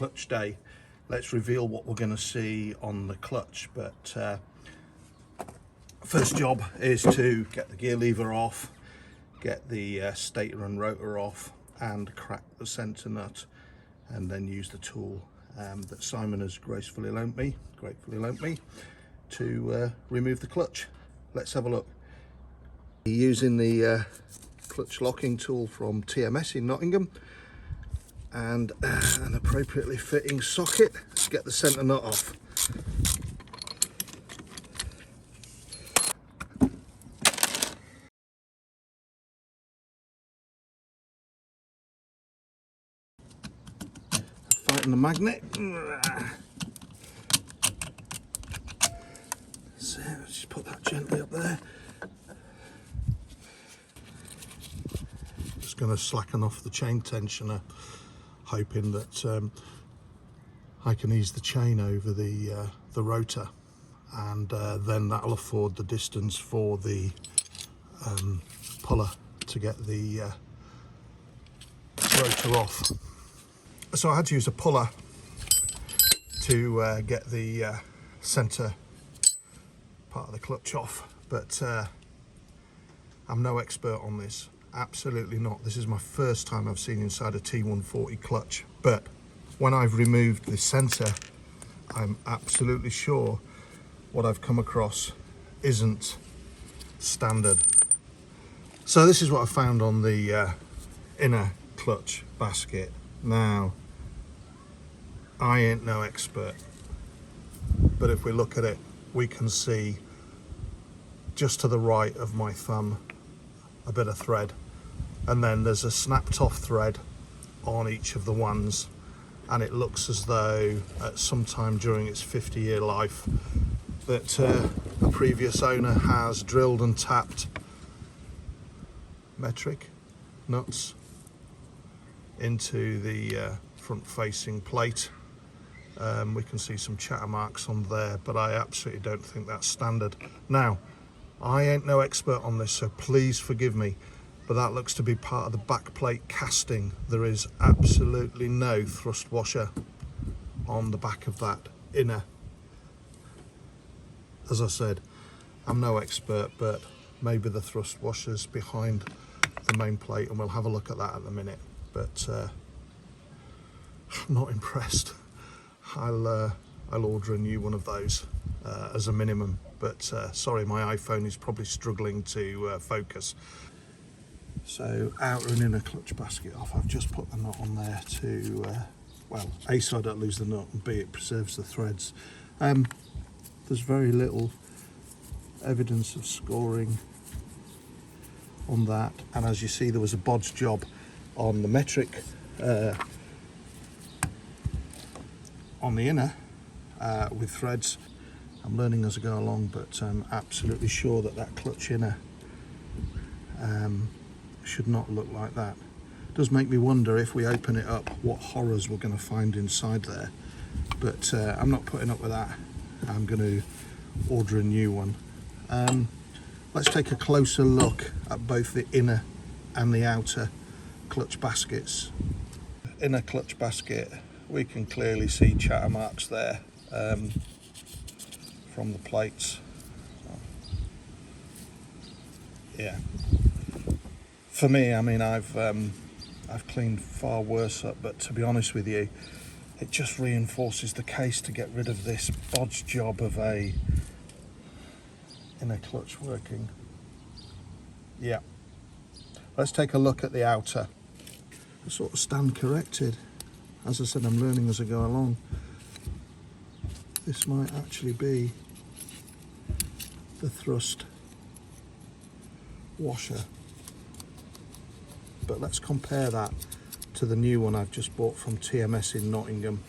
clutch day. Let's reveal what we're going to see on the clutch. But first job is to get the gear lever off, get the stator and rotor off, and crack the centre nut, and then use the tool that Simon has gratefully loaned me to remove the clutch. Let's have a look. Using the clutch locking tool from TMS in Nottingham, and an appropriately fitting socket to get the centre nut off. Fighting the magnet. So let's just put that gently up there. Just going to slacken off the chain tensioner, hoping that I can ease the chain over the rotor, and then that'll afford the distance for the puller to get the rotor off. So I had to use a puller to get the centre part of the clutch off, but I'm no expert on this. Absolutely not. This is my first time I've seen inside a T140 clutch, but when I've removed the centre, I'm absolutely sure what I've come across isn't standard. So this is what I found on the inner clutch basket. Now, I ain't no expert, but if we look at it, we can see just to the right of my thumb a bit of thread, and then there's a snapped off thread on each of the ones, and it looks as though at some time during its 50-year life that a previous owner has drilled and tapped metric nuts into the front facing plate. We can see some chatter marks on there, but I absolutely don't think that's standard. Now, I ain't no expert on this, so please forgive me, but that looks to be part of the back plate casting. There is absolutely no thrust washer on the back of that inner. As I said, I'm no expert, but maybe the thrust washer's behind the main plate, and we'll have a look at that at the minute. But I'm not impressed. I'll order a new one of those as a minimum, but sorry, my iPhone is probably struggling to focus. So outer and inner clutch basket off. I've just put the nut on there to, well, A, so I don't lose the nut, and B, it preserves the threads. There's very little evidence of scoring on that, and as you see, there was a bodge job on the metric on the inner with threads. I'm learning as I go along, but I'm absolutely sure that that clutch inner should not look like that. It does make me wonder, if we open it up, what horrors we're going to find inside there, but I'm not putting up with that. I'm going to order a new one. Let's take a closer look at both the inner and the outer clutch baskets. Inner clutch basket, we can clearly see chatter marks there from the plates. Yeah, for me, I mean, I've cleaned far worse up, but to be honest with you, it just reinforces the case to get rid of this bodge job of a inner clutch working. Yeah, let's take a look at the outer. I sort of stand corrected. As I said, I'm learning as I go along. This might actually be the thrust washer, but let's compare that to the new one I've just bought from TMS in Nottingham.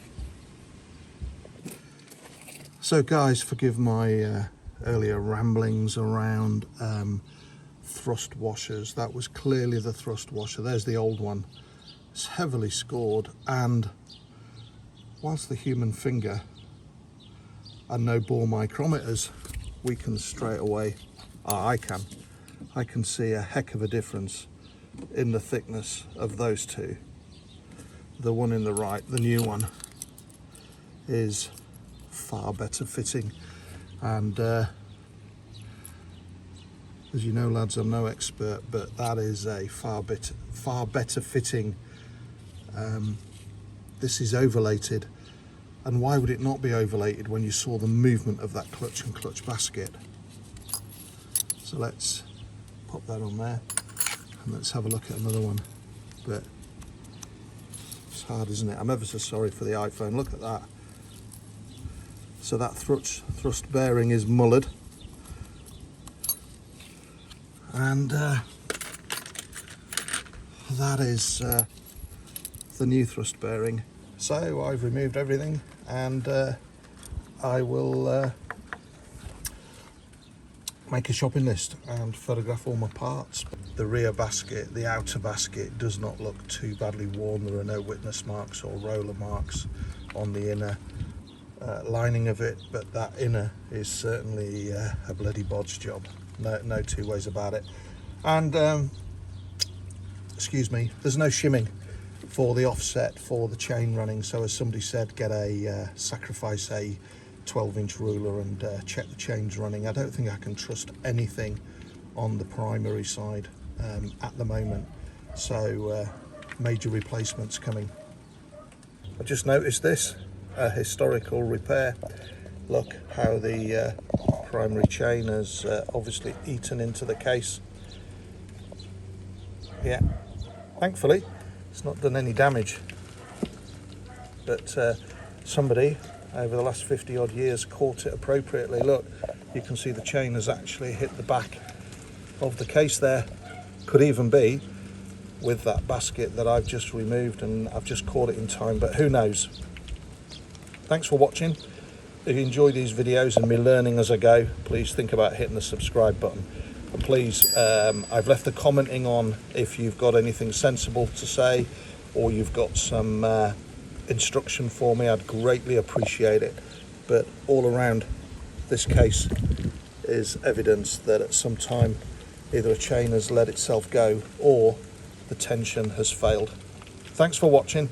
So guys, forgive my earlier ramblings around thrust washers. That was clearly the thrust washer. There's the old one. It's heavily scored, and whilst the human finger and no bore micrometers, we can straight away, I can see a heck of a difference in the thickness of those two. The one in the right, the new one, is far better fitting, and as you know, lads, I'm no expert, but that is a far better fitting. This is overlated, and why would it not be overlated when you saw the movement of that clutch and clutch basket? So let's pop that on there, and let's have a look at another one. But it's hard, isn't it? I'm ever so sorry for the iPhone. Look at that. So that thrust bearing is mullered, and that is the new thrust bearing. So I've removed everything, and I will make a shopping list and photograph all my parts. The rear basket, the outer basket, does not look too badly worn. There are no witness marks or roller marks on the inner lining of it, but that inner is certainly a bloody bodge job. No two ways about it. And excuse me, there's no shimming for the offset for the chain running. So as somebody said, get sacrifice a 12-inch ruler and check the chains running. I don't think I can trust anything on the primary side at the moment. So major replacements coming. I just noticed this. A historical repair. Look how the primary chain has obviously eaten into the case. Yeah, thankfully it's not done any damage, but somebody over the last 50 odd years caught it appropriately. Look, you can see the chain has actually hit the back of the case there. Could even be with that basket that I've just removed, and I've just caught it in time, but who knows. Thanks for watching. If you enjoy these videos and me learning as I go, please think about hitting the subscribe button. And please, I've left the commenting on if you've got anything sensible to say, or you've got some instruction for me. I'd greatly appreciate it. But all around, this case is evidence that at some time either a chain has let itself go or the tension has failed. Thanks for watching.